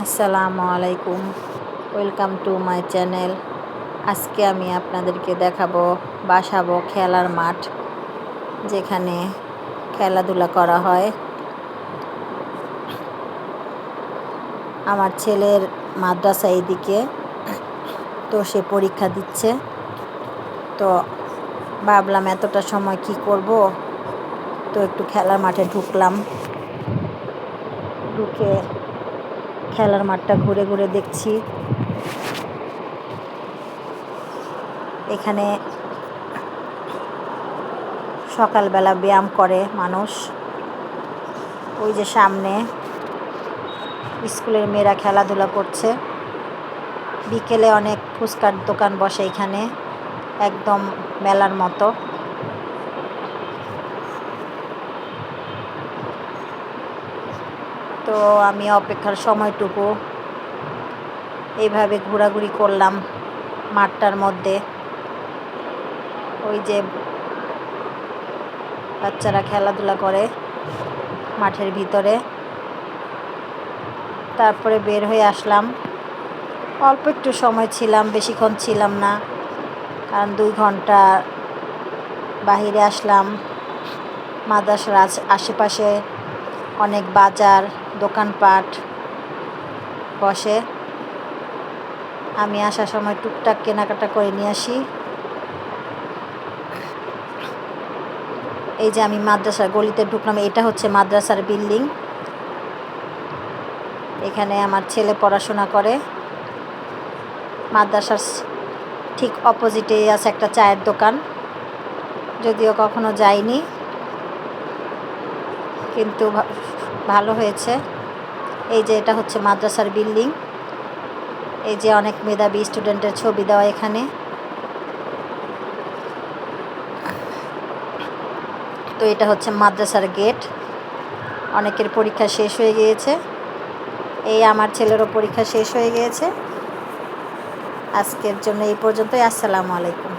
আসসালামু আলাইকুম, welcome to my channel. আজকে আমি আপনাদেরকে বাসাবো খেলার মাঠ, যেখানে খেলাধুলা করা হয়। আমার ছেলের মাদ্রাসা এইদিকে, তো সে পরীক্ষা দিচ্ছে। তো ভাবলাম এতটা সময় কি করব, তো একটু খেলার মাঠে ঢুকলাম। ঢুকে খেলার মাঠটা ঘুরে ঘুরে দেখছি। এখানে সকালবেলা ব্যায়াম করে মানুষ। ওই যে সামনে স্কুলের মেয়েরা খেলাধুলা করছে। বিকেলে অনেক ফুচকার দোকান বসে এখানে, একদম মেলার মতো। তো আমি অপেক্ষার সময়টুকু এইভাবে ঘোরাঘুরি করলাম মাঠটার মধ্যে। ওই যে বাচ্চারা খেলাধুলা করে মাঠের ভিতরে। তারপরে বের হয়ে আসলাম। অল্প একটু সময় ছিলাম, বেশিক্ষণ ছিলাম না, কারণ 2 ঘন্টা বাহিরে আসলাম। মাদ্রাসার আশেপাশে অনেক বাজার, দোকানপাট বসে। আমি আসার সময় টুকটাক কেনাকাটা করে নিয়ে আসি। এই যে আমি মাদ্রাসার গলিতে ঢুকলাম, এটা হচ্ছে মাদ্রাসার বিল্ডিং। এখানে আমার ছেলে পড়াশোনা করে। মাদ্রাসার ঠিক অপোজিটেই আছে একটা চায়ের দোকান, যদিও কখনো যাইনি, কিন্তু ভালো হয়েছে। এই যে এটা হচ্ছে মাদ্রাসার বিল্ডিং। এই যে অনেক মেধাবী স্টুডেন্টের ছবি দেওয়া এখানে। তো এটা হচ্ছে মাদ্রাসার গেট। অনেকের পরীক্ষা শেষ হয়ে গিয়েছে। এই আমার ছেলেরও পরীক্ষা শেষ হয়ে গিয়েছে। আজকের জন্য এই পর্যন্তই। আসসালামু আলাইকুম।